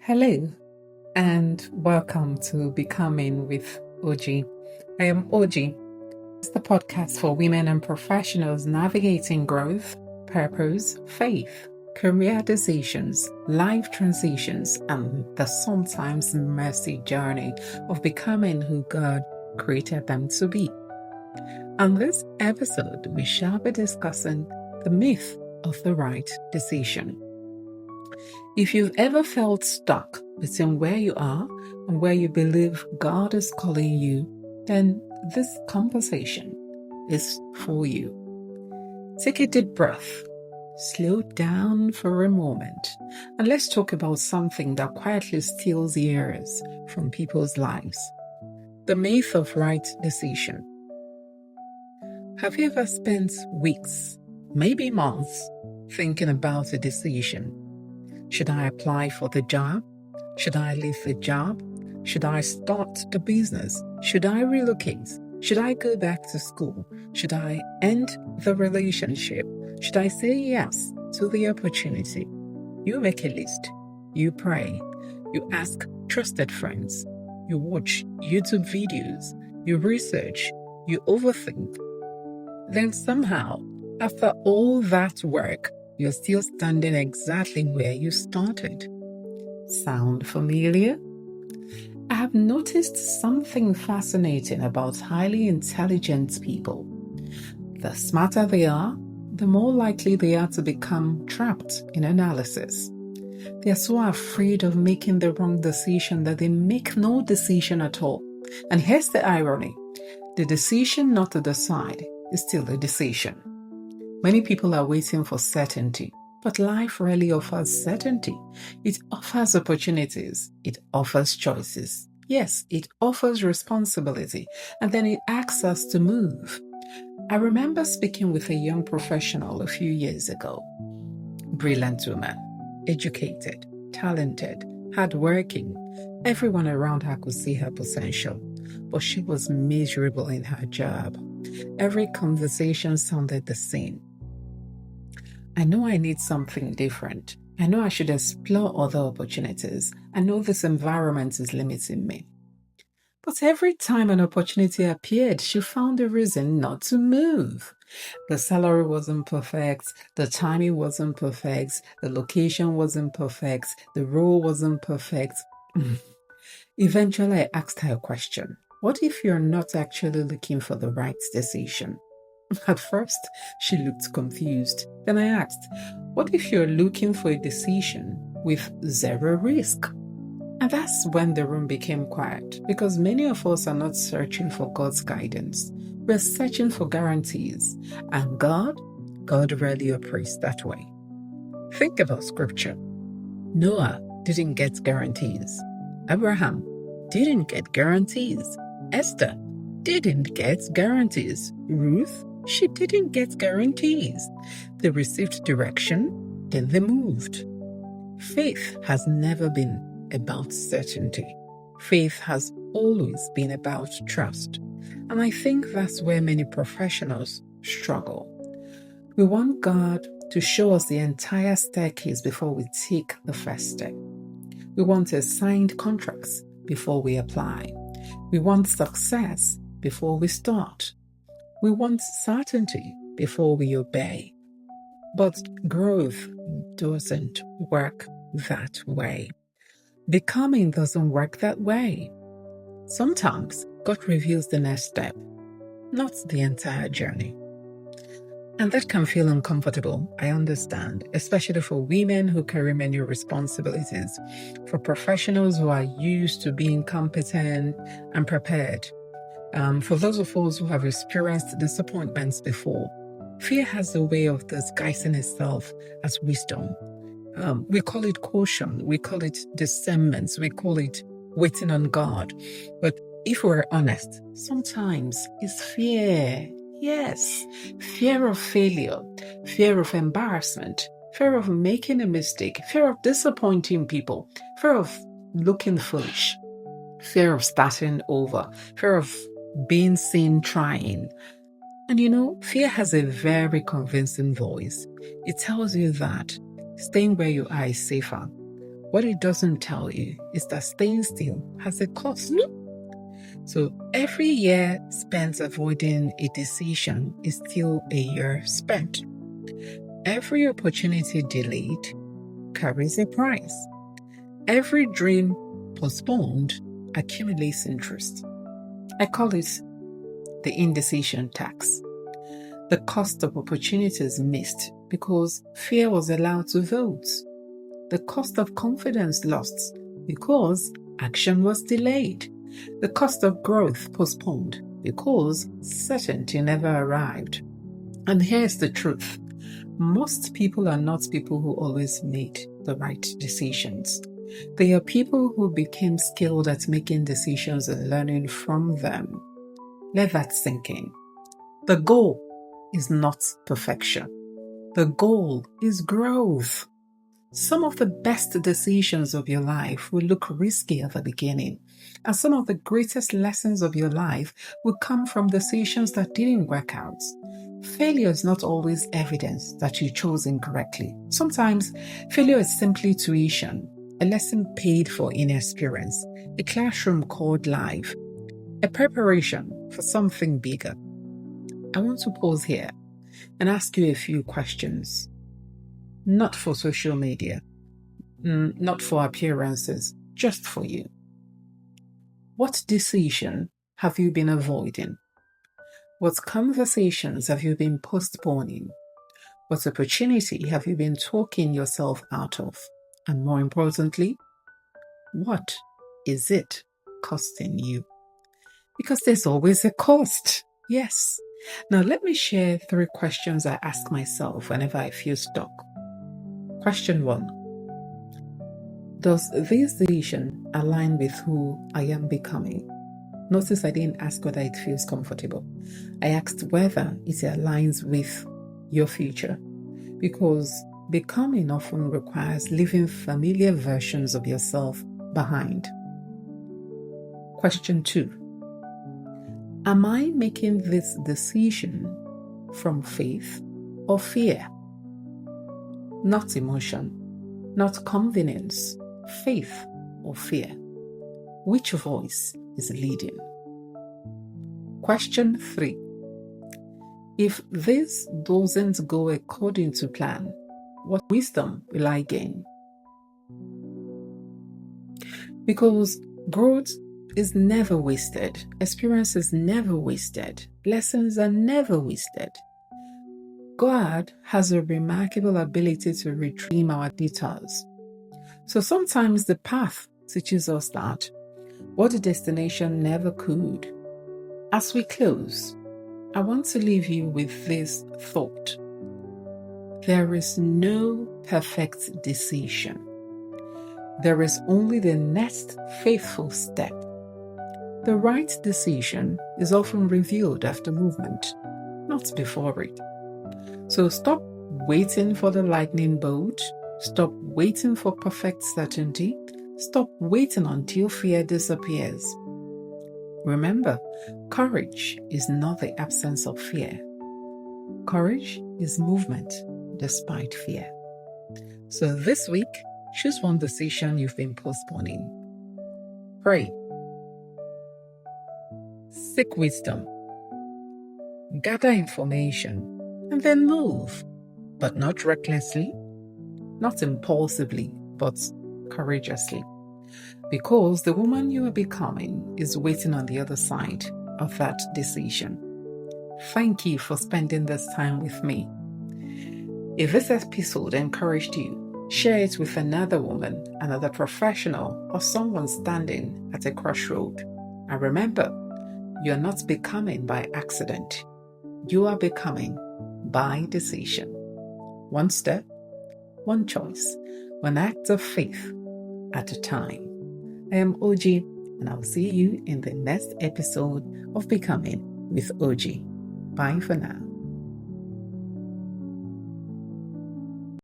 Hello, and welcome to Becoming with OG. I am OG. It's the podcast for women and professionals navigating growth, purpose, faith, career decisions, life transitions, and the sometimes messy journey of becoming who God created them to be. On this episode, we shall be discussing the myth of the right decision. If you've ever felt stuck between where you are and where you believe God is calling you, then this conversation is for you. Take a deep breath, slow down for a moment, and let's talk about something that quietly steals years from people's lives. The myth of right decision. Have you ever spent weeks, maybe months, thinking about a decision? Should I apply for the job? Should I leave the job? Should I start the business? Should I relocate? Should I go back to school? Should I end the relationship? Should I say yes to the opportunity? You make a list. You pray. You ask trusted friends. You watch YouTube videos. You research. You overthink. Then somehow, after all that work, you're still standing exactly where you started. Sound familiar? I have noticed something fascinating about highly intelligent people. The smarter they are, the more likely they are to become trapped in analysis. They are so afraid of making the wrong decision that they make no decision at all. And here's the irony. The decision not to decide is still a decision. Many people are waiting for certainty, but life rarely offers certainty. It offers opportunities. It offers choices. Yes, it offers responsibility, and then it asks us to move. I remember speaking with a young professional a few years ago. Brilliant woman, educated, talented, hardworking. Everyone around her could see her potential, but she was miserable in her job. Every conversation sounded the same. I know I need something different. I know I should explore other opportunities. I know this environment is limiting me. But every time an opportunity appeared, she found a reason not to move. The salary wasn't perfect, the timing wasn't perfect, the location wasn't perfect, the role wasn't perfect. Eventually, I asked her a question. What if you're not actually looking for the right decision? At first, she looked confused. Then I asked, what if you're looking for a decision with zero risk? And that's when the room became quiet, because many of us are not searching for God's guidance. We're searching for guarantees. And God rarely operates that way. Think about scripture. Noah didn't get guarantees. Abraham didn't get guarantees. Esther didn't get guarantees. Ruth, she didn't get guarantees. They received direction, then they moved. Faith has never been about certainty. Faith has always been about trust. And I think that's where many professionals struggle. We want God to show us the entire staircase before we take the first step. We want signed contracts before we apply. We want success before we start. We want certainty before we obey. But growth doesn't work that way. Becoming doesn't work that way. Sometimes God reveals the next step, not the entire journey. And that can feel uncomfortable, I understand, especially for women who carry many responsibilities, for professionals who are used to being competent and prepared. For those of us who have experienced disappointments before, fear has a way of disguising itself as wisdom. We call it caution, we call it discernment, we call it waiting on God. But if we're honest, sometimes it's fear. Yes, fear of failure, fear of embarrassment, fear of making a mistake, fear of disappointing people, fear of looking foolish, fear of starting over, fear of being seen trying. And fear has a very convincing voice. It tells you that staying where you are is safer. What it doesn't tell you is that staying still has a cost. So every year spent avoiding a decision is still a year spent. Every opportunity delayed carries a price. Every dream postponed accumulates interest. I call it the indecision tax. The cost of opportunities missed because fear was allowed to vote. The cost of confidence lost because action was delayed. The cost of growth postponed because certainty never arrived. And here's the truth. Most people are not people who always made the right decisions. They are people who became skilled at making decisions and learning from them. Let that sink in. The goal is not perfection. The goal is growth. Some of the best decisions of your life will look risky at the beginning, and some of the greatest lessons of your life will come from decisions that didn't work out. Failure is not always evidence that you chose incorrectly. Sometimes failure is simply tuition, a lesson paid for inexperience, a classroom called life, a preparation for something bigger. I want to pause here and ask you a few questions. Not for social media, not for appearances, just for you. What decision have you been avoiding? What conversations have you been postponing? What opportunity have you been talking yourself out of? And more importantly, what is it costing you? Because there's always a cost. Yes. Now let me share 3 questions I ask myself whenever I feel stuck. Question 1. Does this decision align with who I am becoming? Notice I didn't ask whether it feels comfortable. I asked whether it aligns with your future, because becoming often requires leaving familiar versions of yourself behind. Question 2. Am I making this decision from faith or fear? Not emotion, not convenience, faith or fear. Which voice is leading? Question 3. If this doesn't go according to plan, what wisdom will I gain? Because growth is never wasted, experience is never wasted, lessons are never wasted. God has a remarkable ability to redeem our detours. So sometimes the path teaches us that what the destination never could. As we close, I want to leave you with this thought. There is no perfect decision. There is only the next faithful step. The right decision is often revealed after movement, not before it. So stop waiting for the lightning bolt. Stop waiting for perfect certainty. Stop waiting until fear disappears. Remember, courage is not the absence of fear. Courage is movement despite fear. So this week, choose one decision you've been postponing. Pray. Seek wisdom. Gather information. And then move, but not recklessly, not impulsively, but courageously. Because the woman you are becoming is waiting on the other side of that decision. Thank you for spending this time with me. If this episode encouraged you, share it with another woman, another professional, or someone standing at a crossroad. And remember, you're not becoming by accident. You are becoming by decision. One step, one choice, one act of faith at a time. I am OG, and I'll see you in the next episode of Becoming with OG. Bye for now.